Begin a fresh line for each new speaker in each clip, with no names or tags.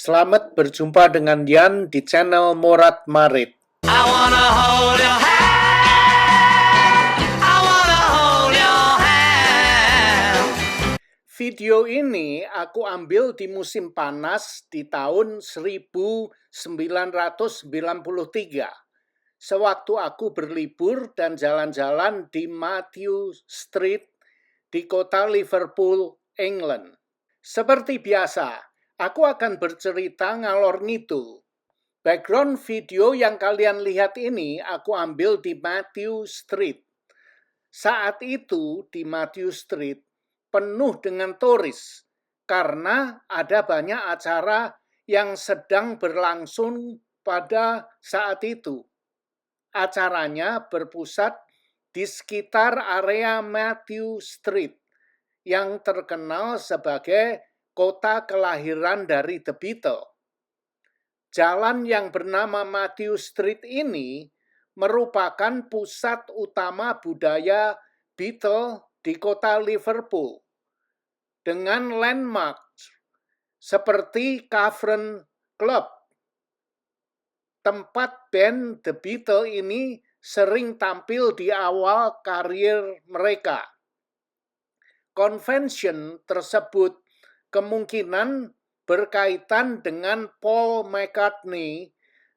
Selamat berjumpa dengan Yan di channel Morat Marit.
I wanna hold your hand. I wanna hold your hand.
Video ini aku ambil di musim panas di tahun 1993. Sewaktu aku berlibur dan jalan-jalan di Mathew Street di kota Liverpool, England. Seperti biasa, aku akan bercerita ngalor ngidul. Background video yang kalian lihat ini aku ambil di Mathew Street. Saat itu di Mathew Street penuh dengan turis karena ada banyak acara yang sedang berlangsung pada saat itu. Acaranya berpusat di sekitar area Mathew Street yang terkenal sebagai kota kelahiran dari The Beatles. Jalan yang bernama Mathew Street ini merupakan pusat utama budaya Beatles di kota Liverpool dengan landmark seperti Cavern Club. Tempat band The Beatles ini sering tampil di awal karir mereka. Convention tersebut kemungkinan berkaitan dengan Paul McCartney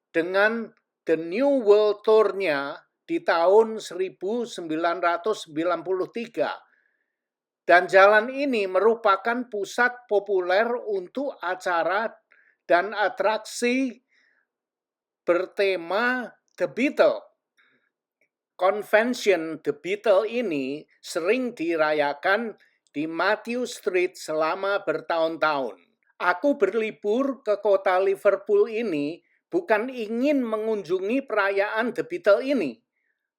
dengan The New World Tour-nya di tahun 1993. Dan jalan ini merupakan pusat populer untuk acara dan atraksi bertema The Beatles. Convention The Beatles ini sering dirayakan di Mathew Street selama bertahun-tahun. Aku berlibur ke kota Liverpool ini bukan ingin mengunjungi perayaan The Beatles ini,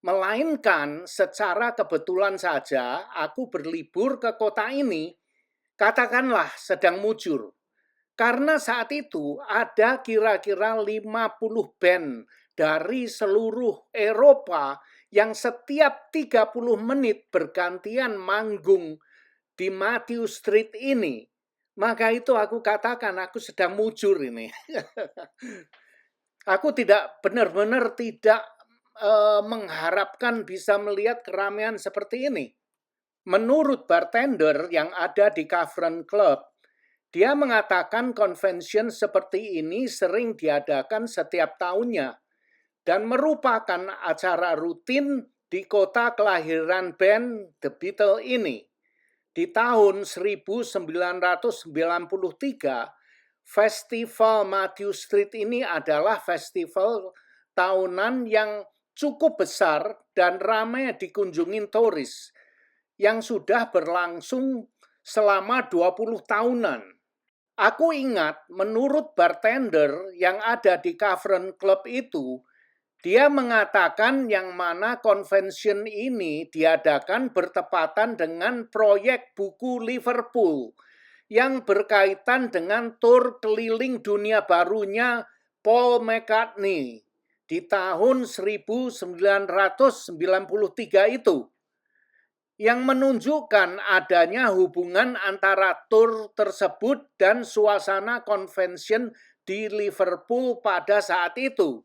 melainkan secara kebetulan saja aku berlibur ke kota ini, katakanlah sedang mujur. Karena saat itu ada kira-kira 50 band dari seluruh Eropa yang setiap 30 menit bergantian manggung di Mathew Street ini. Maka itu aku katakan aku sedang mujur ini. Aku benar-benar tidak mengharapkan bisa melihat keramaian seperti ini. Menurut bartender yang ada di Cavern Club, dia mengatakan convention seperti ini sering diadakan setiap tahunnya dan merupakan acara rutin di kota kelahiran band The Beatles ini. Di tahun 1993, Festival Mathew Street ini adalah festival tahunan yang cukup besar dan ramai dikunjungi turis yang sudah berlangsung selama 20 tahunan. Aku ingat menurut bartender yang ada di Cavern Club itu, dia mengatakan yang mana convention ini diadakan bertepatan dengan proyek buku Liverpool yang berkaitan dengan tur keliling dunia barunya Paul McCartney di tahun 1993 itu, yang menunjukkan adanya hubungan antara tur tersebut dan suasana convention di Liverpool pada saat itu.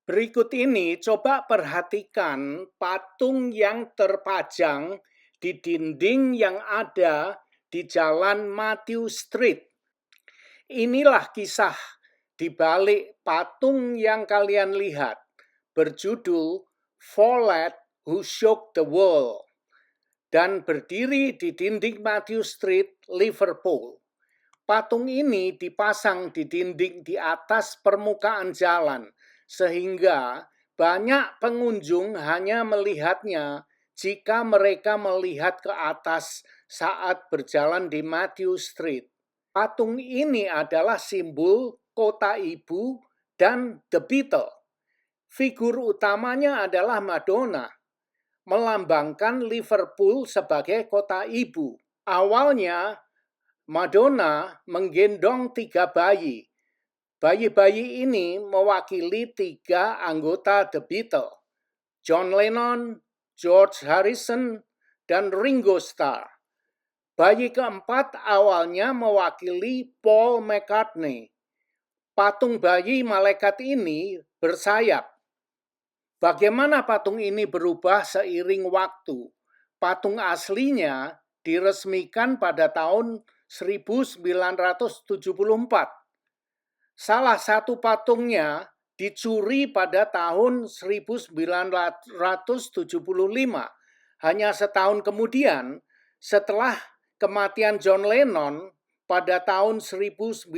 Berikut ini coba perhatikan patung yang terpajang di dinding yang ada di jalan Mathew Street. Inilah kisah di balik patung yang kalian lihat, berjudul Follett Who Shook the World, dan berdiri di dinding Mathew Street, Liverpool. Patung ini dipasang di dinding di atas permukaan jalan, sehingga banyak pengunjung hanya melihatnya jika mereka melihat ke atas saat berjalan di Mathew Street. Patung ini adalah simbol kota ibu dan The Beatles. Figur utamanya adalah Madonna, melambangkan Liverpool sebagai kota ibu. Awalnya, Madonna menggendong 3 bayi. Bayi-bayi ini mewakili 3 anggota The Beatles, John Lennon, George Harrison, dan Ringo Starr. Bayi keempat awalnya mewakili Paul McCartney. patung bayi malaikat ini bersayap. Bagaimana patung ini berubah seiring waktu? Patung aslinya diresmikan pada tahun 1974. Salah satu patungnya dicuri pada tahun 1975. Hanya setahun kemudian, setelah kematian John Lennon pada tahun 1980,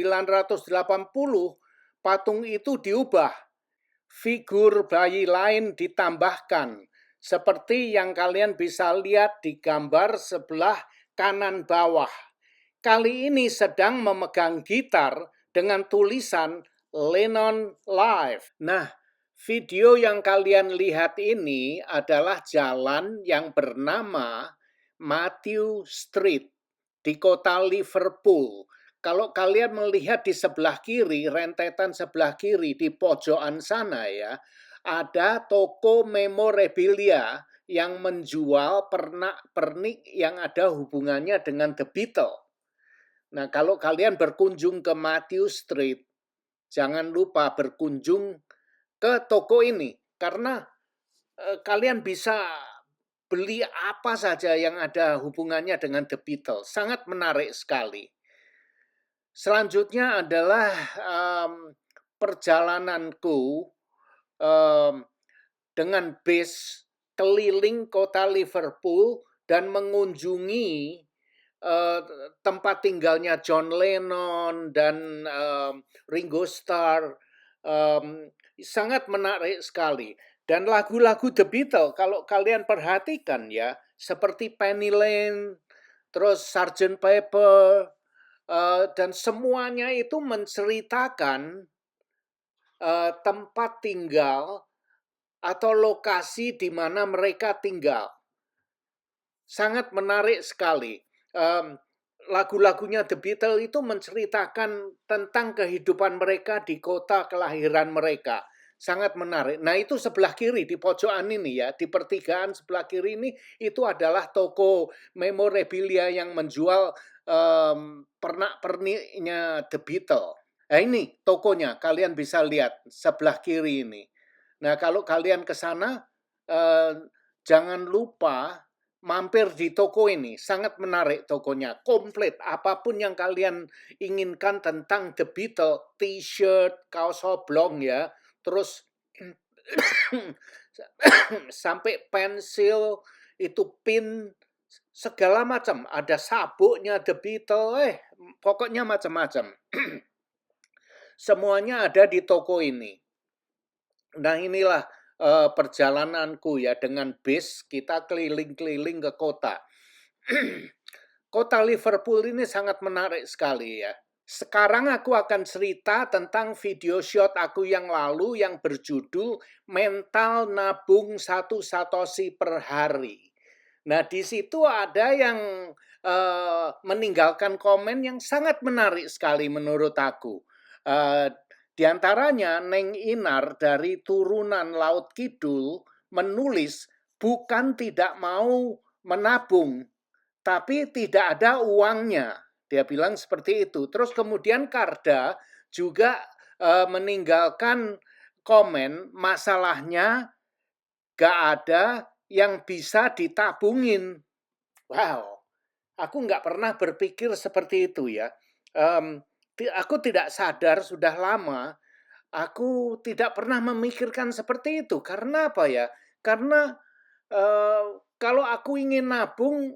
patung itu diubah. Figur bayi lain ditambahkan, seperti yang kalian bisa lihat di gambar sebelah kanan bawah. Kali ini sedang memegang gitar dengan tulisan Lennon Live. Nah, video yang kalian lihat ini adalah jalan yang bernama Matthew Street di kota Liverpool. Kalau kalian melihat di sebelah kiri, rentetan sebelah kiri di pojokan sana ya, ada toko memorabilia yang menjual pernak-pernik yang ada hubungannya dengan The Beatles. Nah, kalau kalian berkunjung ke Matthew Street, jangan lupa berkunjung ke toko ini karena kalian bisa beli apa saja yang ada hubungannya dengan The Beatles. Sangat menarik sekali. Selanjutnya adalah perjalananku dengan bis keliling kota Liverpool dan mengunjungi tempat tinggalnya John Lennon dan Ringo Starr. Sangat menarik sekali. Dan lagu-lagu The Beatles, kalau kalian perhatikan ya, seperti Penny Lane, terus Sgt. Pepper, dan semuanya itu menceritakan tempat tinggal atau lokasi di mana mereka tinggal. Sangat menarik sekali. Lagu-lagunya The Beatles itu menceritakan tentang kehidupan mereka di kota kelahiran mereka. Sangat menarik. Nah, itu sebelah kiri di pojokan ini ya, di pertigaan sebelah kiri ini itu adalah toko memorabilia yang menjual pernak-perniknya The Beatles. Nah, ini tokonya, kalian bisa lihat sebelah kiri ini. Nah, kalau kalian ke sana jangan lupa mampir di toko ini, sangat menarik tokonya, komplit apapun yang kalian inginkan tentang The Beatles, t-shirt, kaos oblong ya, terus sampai pensil, itu pin, segala macam, ada sabuknya The Beatles, pokoknya macam-macam. Semuanya ada di toko ini. Nah, inilah perjalananku ya dengan bis, kita keliling-keliling ke kota. Kota Liverpool ini sangat menarik sekali ya. Sekarang aku akan cerita tentang video shot aku yang lalu yang berjudul Mental Nabung 1 Satoshi per Hari. Nah, di situ ada yang meninggalkan komen yang sangat menarik sekali menurut aku. Di antaranya Neng Inar dari Turunan Laut Kidul menulis bukan tidak mau menabung, tapi tidak ada uangnya. Dia bilang seperti itu. Terus kemudian Karda juga meninggalkan komen masalahnya gak ada yang bisa ditabungin. Wow, aku nggak pernah berpikir seperti itu ya. Aku tidak sadar sudah lama, aku tidak pernah memikirkan seperti itu. Karena apa ya? Karena kalau aku ingin nabung,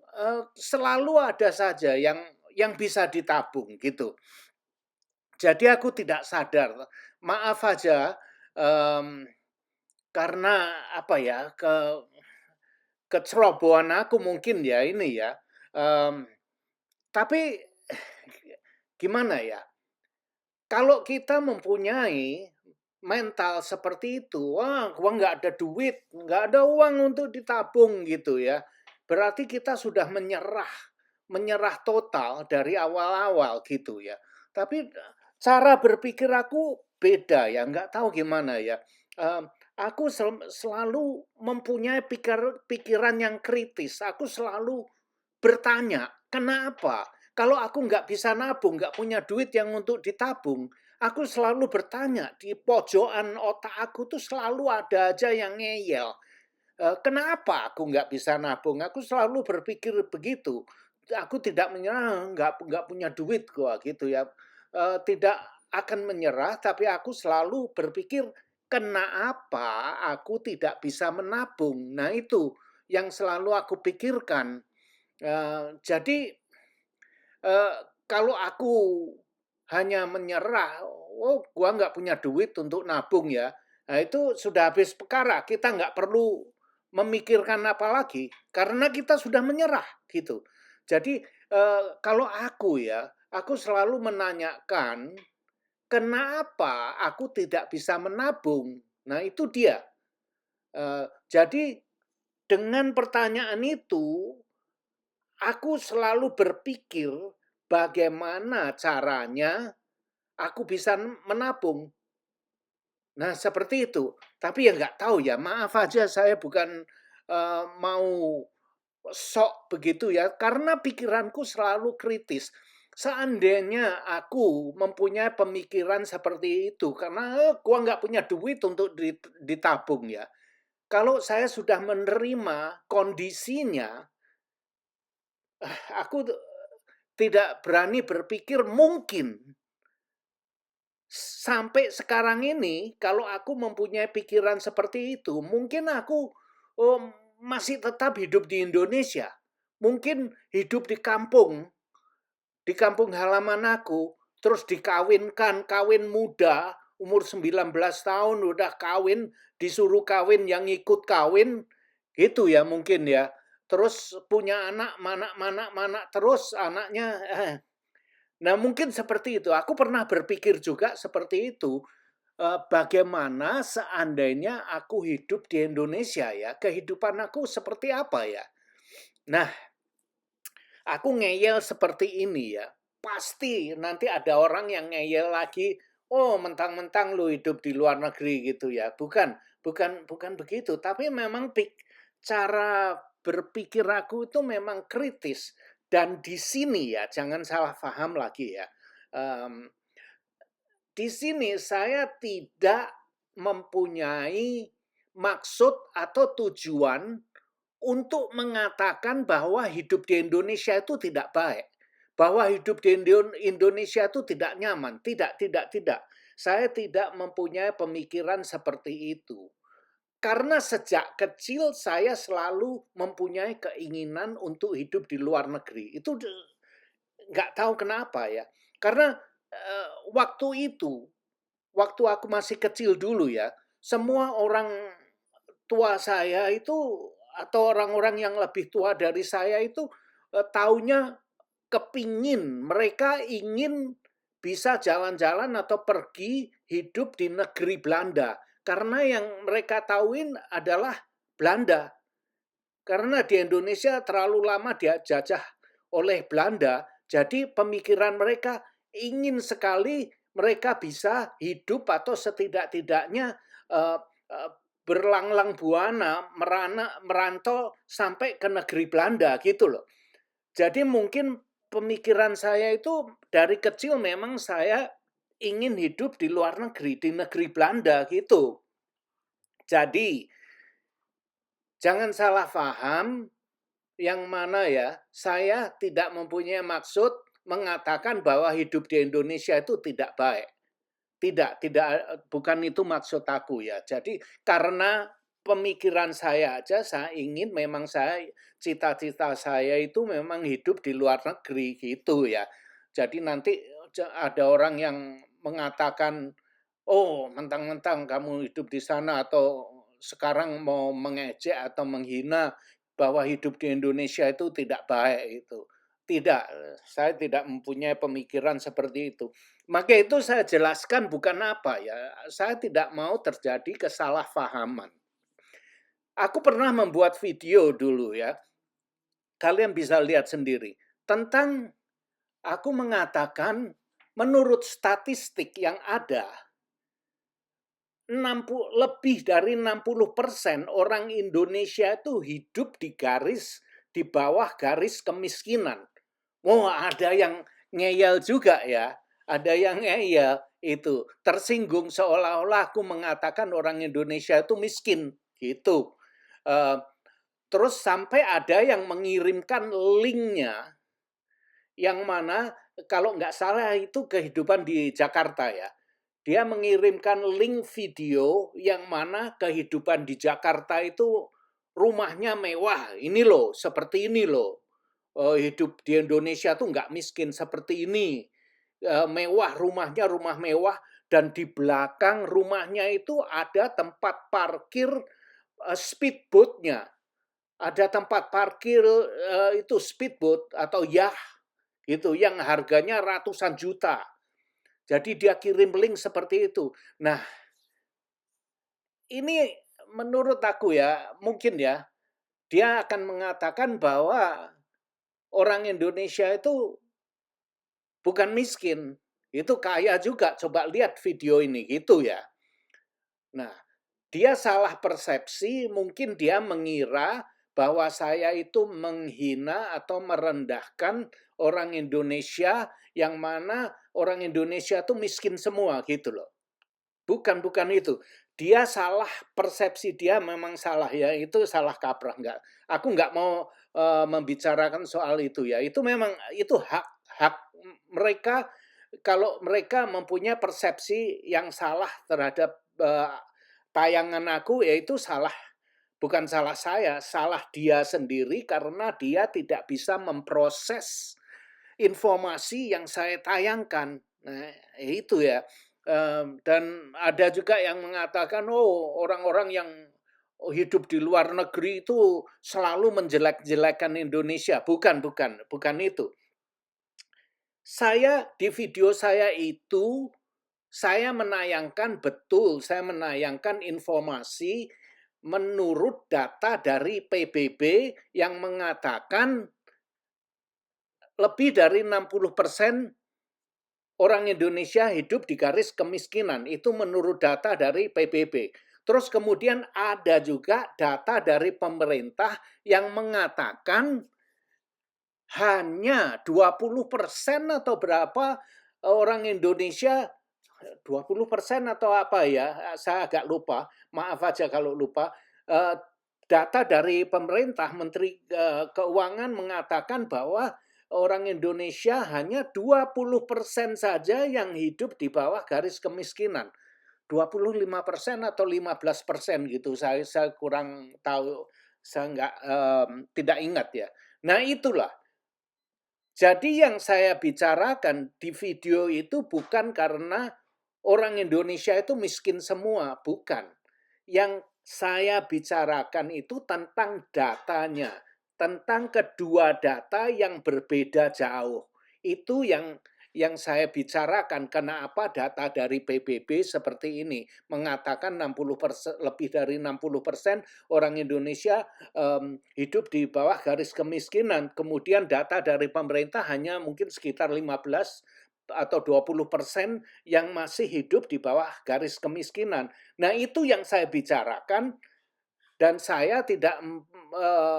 selalu ada saja yang bisa ditabung gitu. Jadi aku tidak sadar. Maaf aja, karena apa ya, kecerobohan aku mungkin ya ini ya. Tapi gimana ya? Kalau kita mempunyai mental seperti itu, wah, gua nggak ada duit, nggak ada uang untuk ditabung gitu ya. Berarti kita sudah menyerah total dari awal-awal gitu ya. Tapi cara berpikir aku beda ya, nggak tahu gimana ya. Aku selalu mempunyai pikiran yang kritis. Aku selalu bertanya, kenapa? Kalau aku nggak bisa nabung, nggak punya duit yang untuk ditabung, aku selalu bertanya, di pojokan otak aku tuh selalu ada aja yang ngeyel. Kenapa aku nggak bisa nabung? Aku selalu berpikir begitu. Aku tidak menyerah, nggak punya duit gua gitu ya. Tidak akan menyerah, tapi aku selalu berpikir, kenapa aku tidak bisa menabung? Nah itu yang selalu aku pikirkan. Jadi eh, kalau aku hanya menyerah, oh gua nggak punya duit untuk nabung ya. Nah itu sudah habis perkara, kita nggak perlu memikirkan apa lagi karena kita sudah menyerah gitu. Jadi kalau aku ya, aku selalu menanyakan kenapa aku tidak bisa menabung. Nah itu dia. Jadi dengan pertanyaan itu, aku selalu berpikir bagaimana caranya aku bisa menabung. Nah, seperti itu. Tapi ya nggak tahu ya, maaf aja saya bukan mau sok begitu ya, karena pikiranku selalu kritis. Seandainya aku mempunyai pemikiran seperti itu, karena gua nggak punya duit untuk ditabung ya. Kalau saya sudah menerima kondisinya, aku tidak berani berpikir mungkin sampai sekarang ini kalau aku mempunyai pikiran seperti itu, mungkin aku oh, masih tetap hidup di Indonesia. Mungkin hidup di kampung halaman aku, terus dikawinkan, kawin muda, umur 19 tahun udah kawin, disuruh kawin yang ikut kawin, gitu ya mungkin ya. Terus punya anak, mana terus anaknya. Nah mungkin seperti itu. Aku pernah berpikir juga seperti itu. Bagaimana seandainya aku hidup di Indonesia ya, kehidupan aku seperti apa ya? Nah, aku ngeyel seperti ini ya, pasti nanti ada orang yang ngeyel lagi, oh mentang-mentang lu hidup di luar negeri gitu ya. Bukan begitu, tapi memang cara berpikir aku itu memang kritis. Dan di sini ya, jangan salah paham lagi ya. Em, di sini saya tidak mempunyai maksud atau tujuan untuk mengatakan bahwa hidup di Indonesia itu tidak baik, bahwa hidup di Indonesia itu tidak nyaman. Tidak. Saya tidak mempunyai pemikiran seperti itu. Karena sejak kecil saya selalu mempunyai keinginan untuk hidup di luar negeri. Itu nggak tahu kenapa ya. Karena waktu itu, waktu aku masih kecil dulu ya, semua orang tua saya itu atau orang-orang yang lebih tua dari saya itu taunya kepingin, mereka ingin bisa jalan-jalan atau pergi hidup di negeri Belanda. Karena yang mereka tahuin adalah Belanda. Karena di Indonesia terlalu lama dijajah oleh Belanda, jadi pemikiran mereka ingin sekali mereka bisa hidup atau setidak-tidaknya uh, uh, berlanglang buana merantau sampai ke negeri Belanda gitu loh. Jadi mungkin pemikiran saya itu dari kecil memang saya ingin hidup di luar negeri, di negeri Belanda gitu. Jadi jangan salah paham, yang mana ya, saya tidak mempunyai maksud mengatakan bahwa hidup di Indonesia itu tidak baik. Tidak, bukan itu maksud aku ya. Jadi karena pemikiran saya aja, saya ingin memang cita-cita saya itu memang hidup di luar negeri gitu ya. Jadi nanti ada orang yang mengatakan, oh mentang-mentang kamu hidup di sana atau sekarang mau mengejek atau menghina bahwa hidup di Indonesia itu tidak baik itu. Tidak, saya tidak mempunyai pemikiran seperti itu. Maka itu saya jelaskan bukan apa ya, saya tidak mau terjadi kesalahpahaman. Aku pernah membuat video dulu ya, kalian bisa lihat sendiri, tentang aku mengatakan menurut statistik yang ada, lebih dari 60% orang Indonesia itu hidup di bawah garis kemiskinan. Oh, ada yang ngeyel juga ya. Ada yang ngeyel. itu tersinggung seolah-olah aku mengatakan orang Indonesia itu miskin gitu. Eh, Terus sampai ada yang mengirimkan linknya, yang mana kalau nggak salah itu kehidupan di Jakarta ya. Dia mengirimkan link video yang mana kehidupan di Jakarta itu rumahnya mewah. Ini loh, seperti ini loh. Hidup di Indonesia tuh nggak miskin seperti ini. Mewah, rumahnya rumah mewah, dan di belakang rumahnya itu ada tempat parkir speedboatnya. Ada tempat parkir itu speedboat atau yacht gitu yang harganya ratusan juta. Jadi dia kirim link seperti itu. Nah, ini menurut aku ya, mungkin ya, dia akan mengatakan bahwa orang Indonesia itu bukan miskin, itu kaya juga. Coba lihat video ini gitu ya. Nah, dia salah persepsi, mungkin dia mengira bahwa saya itu menghina atau merendahkan orang Indonesia, yang mana orang Indonesia itu miskin semua gitu loh. Bukan itu. Dia salah persepsi, dia memang salah ya, itu salah kaprah. Aku nggak mau membicarakan soal itu ya. Itu memang itu hak mereka, kalau mereka mempunyai persepsi yang salah terhadap tayangan aku, ya itu salah. Bukan salah saya, salah dia sendiri karena dia tidak bisa memproses informasi yang saya tayangkan. Nah, itu ya. Dan ada juga yang mengatakan, oh, orang-orang yang hidup di luar negeri itu selalu menjelek-jelekan Indonesia. Bukan itu. Saya di video saya itu, saya menayangkan informasi menurut data dari PBB yang mengatakan lebih dari 60% orang Indonesia hidup di garis kemiskinan. Itu menurut data dari PBB. Terus kemudian ada juga data dari pemerintah yang mengatakan hanya 20% atau berapa orang Indonesia, 20% atau apa ya, saya agak lupa, maaf aja kalau lupa. Data dari pemerintah, Menteri Keuangan mengatakan bahwa orang Indonesia hanya 20% saja yang hidup di bawah garis kemiskinan. 25% atau 15% gitu, saya kurang tahu, saya tidak ingat ya. Nah itulah. Jadi yang saya bicarakan di video itu bukan karena orang Indonesia itu miskin semua, bukan. Yang saya bicarakan itu tentang datanya, tentang kedua data yang berbeda jauh. Itu yang saya bicarakan. Kenapa data dari PBB seperti ini mengatakan 60%, lebih dari 60% orang Indonesia hidup di bawah garis kemiskinan. Kemudian data dari pemerintah hanya mungkin sekitar 15 atau 20% yang masih hidup di bawah garis kemiskinan. Nah, itu yang saya bicarakan, dan saya tidak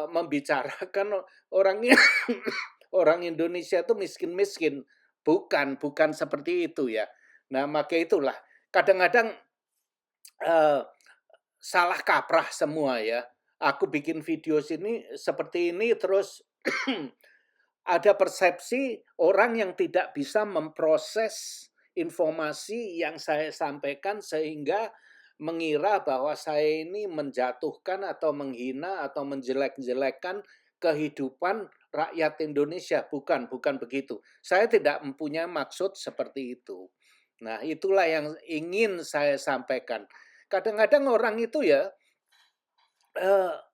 membicarakan orangnya orang Indonesia itu miskin-miskin. Bukan seperti itu ya. Nah, maka itulah kadang-kadang salah kaprah semua ya. Aku bikin video sini seperti ini, terus ada persepsi orang yang tidak bisa memproses informasi yang saya sampaikan sehingga mengira bahwa saya ini menjatuhkan atau menghina atau menjelek-jelekan kehidupan rakyat Indonesia. Bukan begitu. Saya tidak mempunyai maksud seperti itu. Nah, itulah yang ingin saya sampaikan. Kadang-kadang orang itu ya,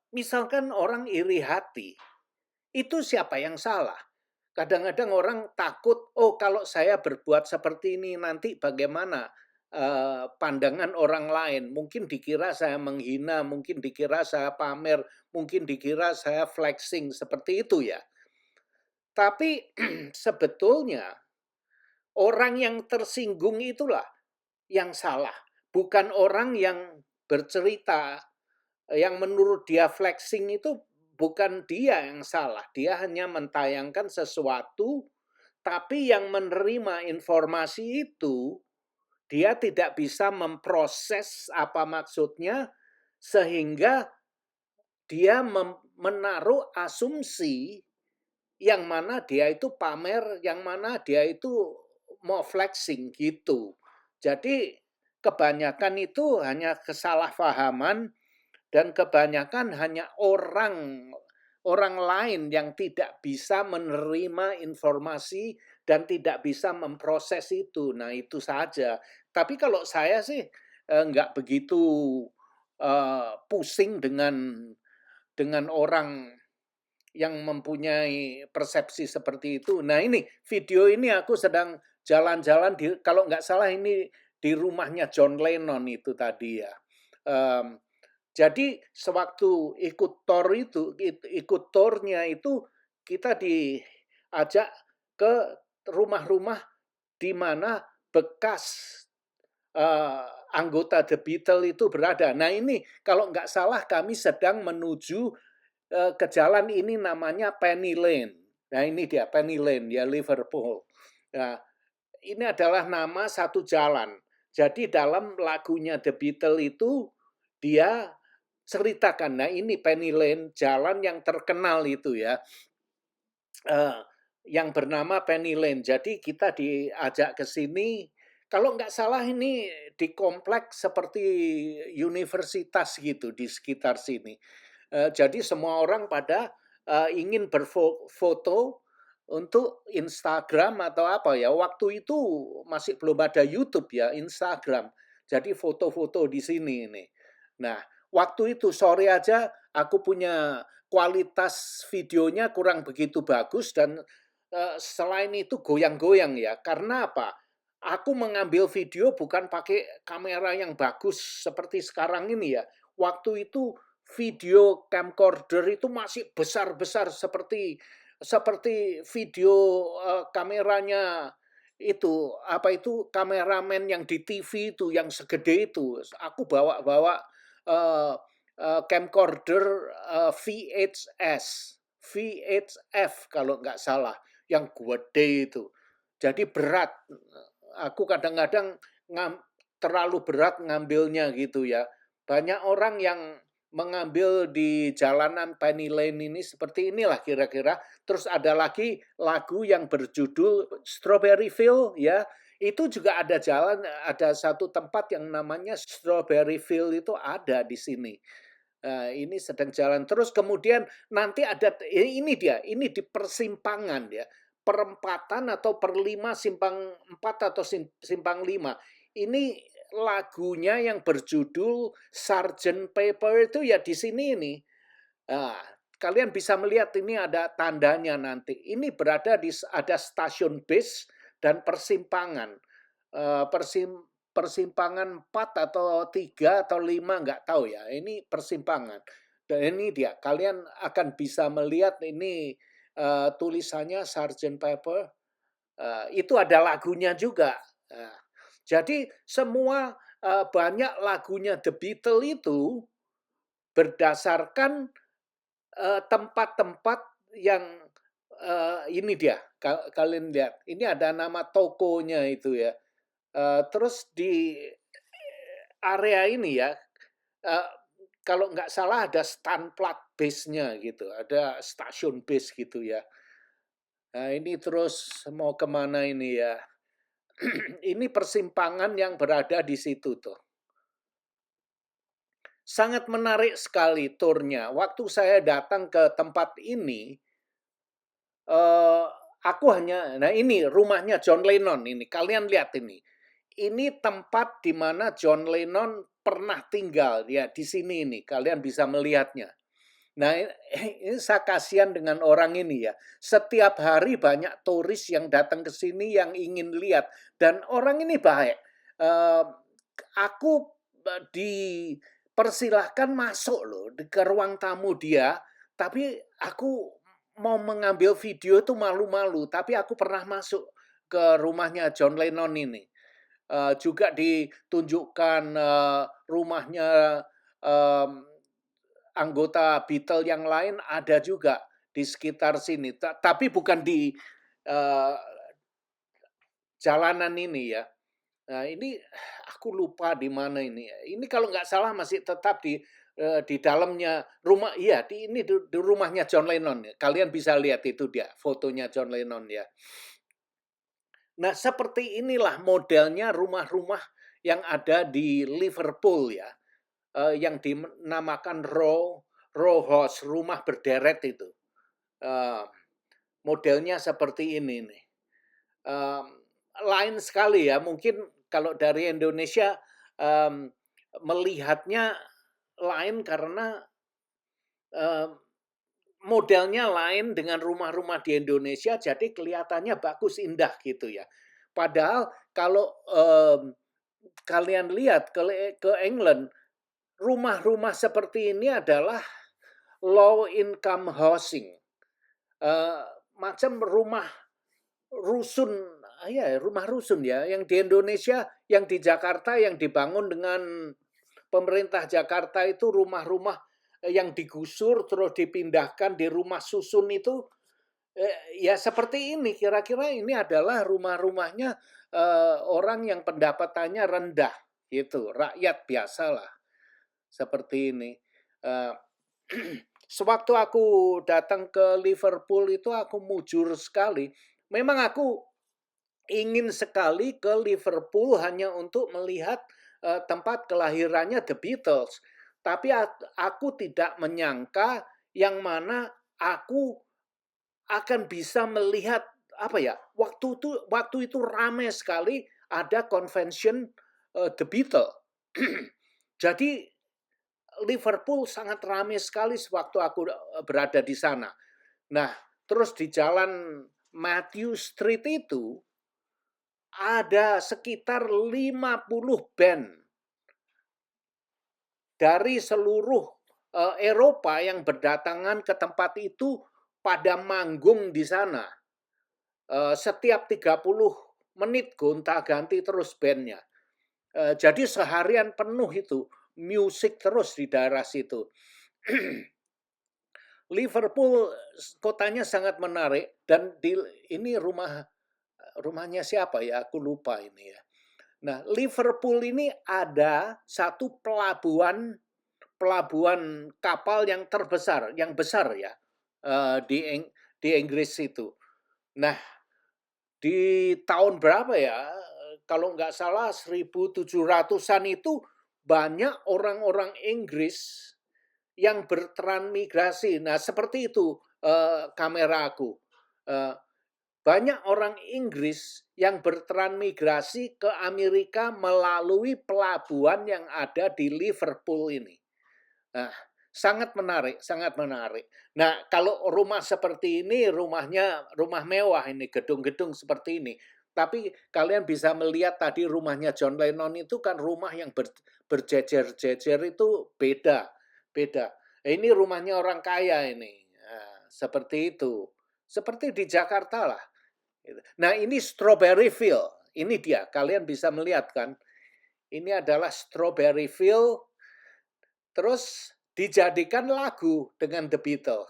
misalkan orang iri hati, itu siapa yang salah? Kadang-kadang orang takut, oh kalau saya berbuat seperti ini nanti bagaimana pandangan orang lain. Mungkin dikira saya menghina, mungkin dikira saya pamer, mungkin dikira saya flexing, seperti itu ya. Tapi sebetulnya orang yang tersinggung itulah yang salah. Bukan orang yang bercerita, yang menurut dia flexing itu bukan dia yang salah. Dia hanya mentayangkan sesuatu, tapi yang menerima informasi itu dia tidak bisa memproses apa maksudnya, sehingga dia menaruh asumsi yang mana dia itu pamer, yang mana dia itu mau flexing gitu. Jadi kebanyakan itu hanya kesalahpahaman dan kebanyakan hanya orang lain yang tidak bisa menerima informasi dan tidak bisa memproses itu. Nah, itu saja. Tapi kalau saya sih nggak begitu pusing dengan orang yang mempunyai persepsi seperti itu. Nah, ini video ini aku sedang jalan-jalan kalau nggak salah ini di rumahnya John Lennon itu tadi ya. Jadi sewaktu ikut tournya itu kita diajak ke rumah-rumah di mana bekas anggota The Beatles itu berada. Nah, ini kalau nggak salah kami sedang menuju ke jalan ini namanya Penny Lane. Nah, ini dia Penny Lane ya, Liverpool. Nah, ini adalah nama satu jalan. Jadi dalam lagunya The Beatles itu dia ceritakan, nah ini Penny Lane, jalan yang terkenal itu ya, yang bernama Penny Lane. Jadi kita diajak ke sini, kalau nggak salah ini di kompleks seperti universitas gitu di sekitar sini. Jadi semua orang pada ingin berfoto untuk Instagram atau apa ya. Waktu itu masih belum ada YouTube ya, Instagram. Jadi foto-foto di sini ini. Nah, waktu itu sore aja aku punya kualitas videonya kurang begitu bagus dan selain itu goyang-goyang ya. Karena apa? Aku mengambil video bukan pakai kamera yang bagus seperti sekarang ini ya. Waktu itu video camcorder itu masih besar-besar seperti video kameranya itu apa itu kameramen yang di TV itu yang segede itu. Aku bawa camcorder VHF kalau nggak salah yang gede itu. Jadi berat. Aku kadang-kadang terlalu berat ngambilnya gitu ya. Banyak orang yang mengambil di jalanan Penny Lane ini seperti inilah kira-kira. Terus ada lagi lagu yang berjudul Strawberryville ya. Itu juga ada ada satu tempat yang namanya Strawberryville itu ada di sini. Ini sedang jalan terus kemudian nanti ada ini di persimpangan ya. Perempatan atau perlima simpang 4 atau simpang 5. Ini lagunya yang berjudul Sgt. Pepper itu ya di sini ini. Kalian bisa melihat ini ada tandanya nanti. Ini berada ada stasiun bis dan persimpangan. Persimpangan 4 atau 3 atau 5 nggak tahu ya. Ini persimpangan. Dan ini dia. Kalian akan bisa melihat ini tulisannya Sgt. Pepper. Itu ada lagunya juga. Jadi semua banyak lagunya The Beatles itu berdasarkan tempat-tempat yang ini dia. Kalian lihat. Ini ada nama tokonya itu ya. Terus di area ini ya, kalau nggak salah ada stand plat base-nya gitu, ada stasiun base gitu ya. Nah ini terus mau kemana ini ya? Ini persimpangan yang berada di situ tuh. Sangat menarik sekali turnya. Waktu saya datang ke tempat ini, nah ini rumahnya John Lennon ini. Kalian lihat ini. Ini tempat di mana John Lennon pernah tinggal ya di sini ini. Kalian bisa melihatnya. Nah, ini saya kasihan dengan orang ini ya. Setiap hari banyak turis yang datang ke sini yang ingin lihat dan orang ini baik. Aku dipersilahkan masuk loh ke ruang tamu dia, tapi aku mau mengambil video itu malu-malu, tapi aku pernah masuk ke rumahnya John Lennon ini. Juga ditunjukkan rumahnya anggota Beatles yang lain ada juga di sekitar sini, tapi bukan di jalanan ini ya. Nah, ini aku lupa di mana ini. Ini kalau nggak salah masih tetap di dalamnya rumah, iya, di rumahnya John Lennon ya. Kalian bisa lihat itu dia, fotonya John Lennon ya. Nah, seperti inilah modelnya rumah-rumah yang ada di Liverpool ya, yang dinamakan row house, rumah berderet itu. Modelnya seperti ini nih. Lain sekali ya, mungkin kalau dari Indonesia melihatnya lain karena modelnya lain dengan rumah-rumah di Indonesia, jadi kelihatannya bagus, indah gitu ya. Padahal kalau kalian lihat ke England, rumah-rumah seperti ini adalah low income housing, macam rumah rusun, rumah rusun ya, yang di Indonesia, yang di Jakarta, yang dibangun dengan pemerintah Jakarta itu rumah-rumah yang digusur terus dipindahkan di rumah susun itu, ya seperti ini, kira-kira ini adalah rumah-rumahnya orang yang pendapatannya rendah gitu, rakyat biasalah seperti ini. Sewaktu aku datang ke Liverpool itu aku mujur sekali. Memang aku ingin sekali ke Liverpool hanya untuk melihat tempat kelahirannya The Beatles. Tapi aku tidak menyangka yang mana aku akan bisa melihat waktu itu ramai sekali ada convention The Beatles. Jadi Liverpool sangat ramai sekali sewaktu aku berada di sana. Nah, terus di jalan Matthew Street itu ada sekitar 50 band dari seluruh Eropa yang berdatangan ke tempat itu pada manggung di sana. Setiap 30 menit gonta-ganti terus bandnya. Jadi seharian penuh itu musik terus di daerah situ. Liverpool kotanya sangat menarik dan ini rumahnya siapa ya? Aku lupa ini ya. Nah, Liverpool ini ada satu pelabuhan kapal yang terbesar, yang besar ya di Inggris itu. Nah, di tahun berapa ya? Kalau nggak salah 1700-an itu banyak orang-orang Inggris yang bertransmigrasi. Nah, seperti itu kamera aku. Banyak orang Inggris yang bertransmigrasi ke Amerika melalui pelabuhan yang ada di Liverpool ini. Nah, sangat menarik, sangat menarik. Nah, kalau rumah seperti ini, rumah mewah ini, gedung-gedung seperti ini. Tapi kalian bisa melihat tadi rumahnya John Lennon itu kan rumah yang berjejer-jejer itu beda. Ini rumahnya orang kaya ini. Nah, seperti itu. Seperti di Jakarta lah. Nah, ini Strawberryville. Ini dia, kalian bisa melihat kan. Ini adalah Strawberryville. Terus dijadikan lagu dengan The Beatles.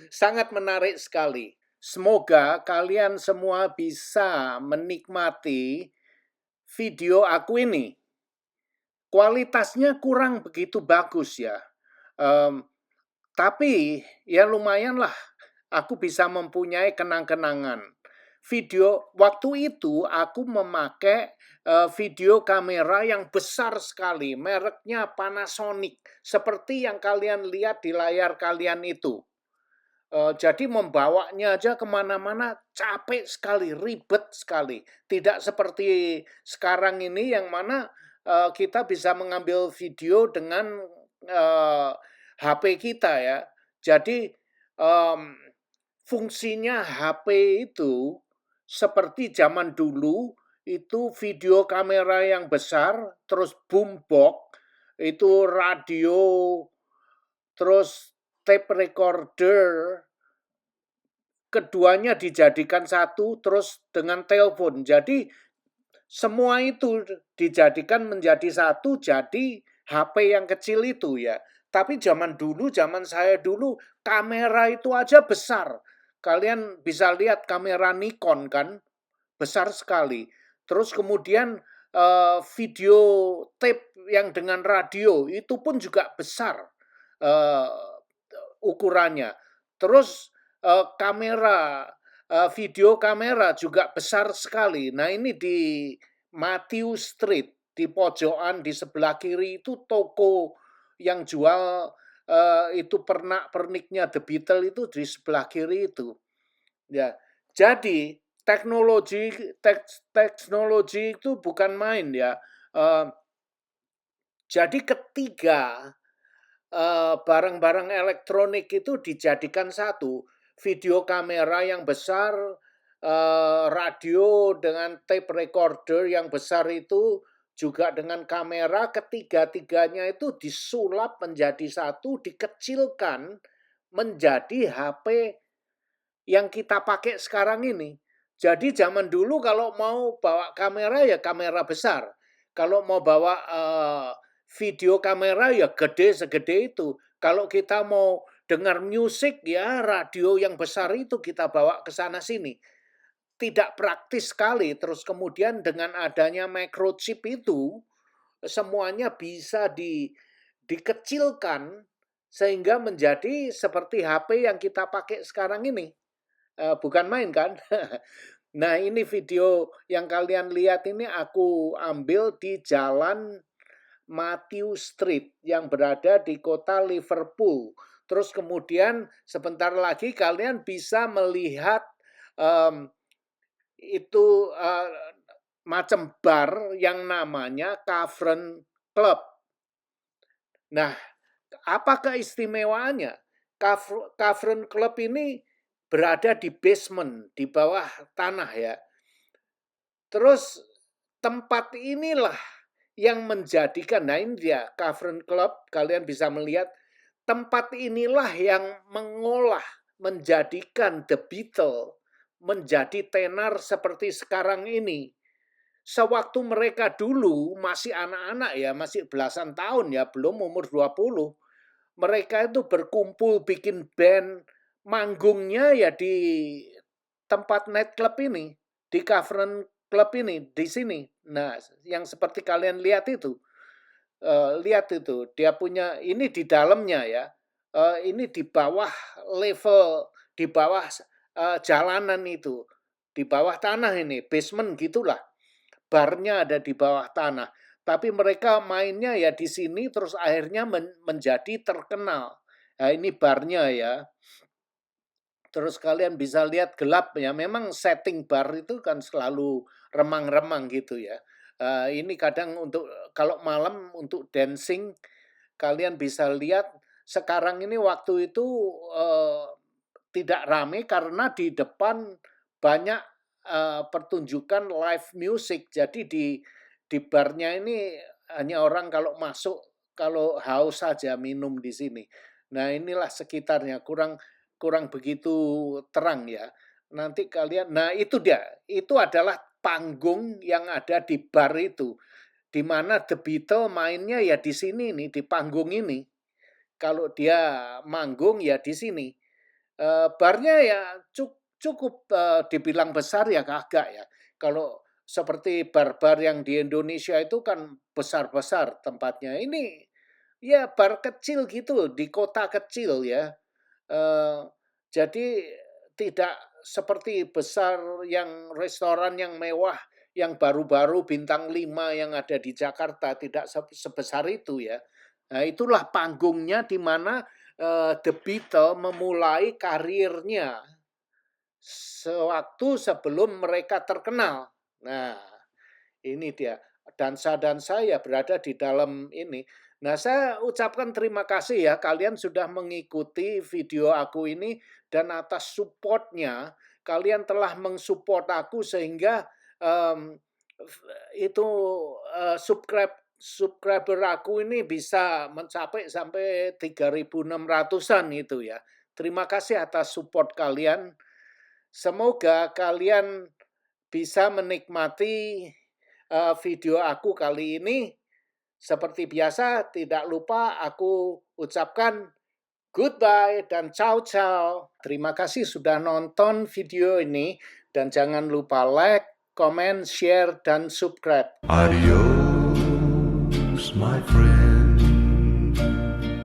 Sangat menarik sekali. Semoga kalian semua bisa menikmati video aku ini. Kualitasnya kurang begitu bagus ya. Tapi ya lumayan lah. Aku bisa mempunyai kenang-kenangan. Waktu itu aku memakai video kamera yang besar sekali. Mereknya Panasonic. Seperti yang kalian lihat di layar kalian itu. Jadi membawanya aja kemana-mana capek sekali, ribet sekali. Tidak seperti sekarang ini yang mana kita bisa mengambil video dengan HP kita ya. Jadi fungsinya HP itu seperti zaman dulu itu video kamera yang besar, terus boombox, itu radio, terus tape recorder, keduanya dijadikan satu, terus dengan telepon. Jadi semua itu dijadikan menjadi satu, jadi HP yang kecil itu ya. Tapi zaman saya dulu, kamera itu aja besar. Kalian bisa lihat kamera Nikon kan, besar sekali. Terus kemudian video tape yang dengan radio itu pun juga besar eh, ukurannya. Terus kamera, video kamera juga besar sekali. Nah ini di Matthew Street, di pojokan di sebelah kiri itu toko yang jual itu pernik-perniknya The Beatles itu di sebelah kiri itu. Ya, jadi teknologi itu bukan main ya. Jadi ketiga barang-barang elektronik itu dijadikan satu, video kamera yang besar, radio dengan tape recorder yang besar itu juga dengan kamera, ketiga-tiganya itu disulap menjadi satu, dikecilkan menjadi HP yang kita pakai sekarang ini. Jadi zaman dulu kalau mau bawa kamera ya kamera besar. Kalau mau bawa video kamera ya gede segede itu. Kalau kita mau dengar musik ya radio yang besar itu kita bawa ke sana sini. Tidak praktis sekali. Terus kemudian dengan adanya microchip itu semuanya bisa dikecilkan sehingga menjadi seperti HP yang kita pakai sekarang ini. Bukan main kan? Nah ini video yang kalian lihat ini aku ambil di jalan Matthew Street yang berada di kota Liverpool. Terus kemudian sebentar lagi kalian bisa melihat itu macam bar yang namanya Cavern Club. Nah, apa keistimewaannya? Cavern Club ini berada di basement, di bawah tanah ya. Terus tempat inilah yang menjadikan, nah ini dia Cavern Club, kalian bisa melihat tempat inilah yang mengolah, menjadikan The Beatles menjadi tenar seperti sekarang ini. Sewaktu mereka dulu masih anak-anak ya, masih belasan tahun ya, belum umur 20. Mereka itu berkumpul bikin band, manggungnya ya di tempat nightclub ini, di Cavern Club ini, di sini. Nah, yang seperti kalian lihat itu, dia punya ini di dalamnya ya, ini di bawah level, di bawah jalanan itu, di bawah tanah ini, basement gitulah. Barnya ada di bawah tanah. Tapi mereka mainnya ya di sini terus akhirnya menjadi terkenal. Nah, ini barnya ya. Terus kalian bisa lihat gelap ya. Memang setting bar itu kan selalu remang-remang gitu ya. Ini kadang untuk kalau malam untuk dancing kalian bisa lihat sekarang ini waktu itu tidak rame karena di depan banyak pertunjukan live music. Jadi di barnya ini hanya orang kalau masuk kalau haus saja minum di sini. Nah, inilah sekitarnya kurang begitu terang ya. Nanti kalian, nah itu dia, itu adalah panggung yang ada di bar itu, di mana The Beatles mainnya ya di sini nih, di panggung ini. Kalau dia manggung ya di sini. Barnya ya cukup dibilang besar ya kagak ya. Kalau seperti bar-bar yang di Indonesia itu kan besar-besar tempatnya. Ini ya bar kecil gitu di kota kecil ya. Jadi tidak seperti besar yang restoran yang mewah yang baru-baru bintang 5 yang ada di Jakarta, tidak sebesar itu ya. Nah, itulah panggungnya di mana The Beatles memulai karirnya sewaktu sebelum mereka terkenal. Nah, ini dia. Dansa-dansa ya berada di dalam ini. Nah, saya ucapkan terima kasih ya kalian sudah mengikuti video aku ini dan atas supportnya kalian telah mensupport aku sehingga itu subscriber aku ini bisa mencapai sampai 3.600-an itu ya. Terima kasih atas support kalian. Semoga kalian bisa menikmati video aku kali ini. Seperti biasa, tidak lupa aku ucapkan goodbye dan ciao. Terima kasih sudah nonton video ini dan jangan lupa like, comment, share, dan subscribe.
Adios, my friend.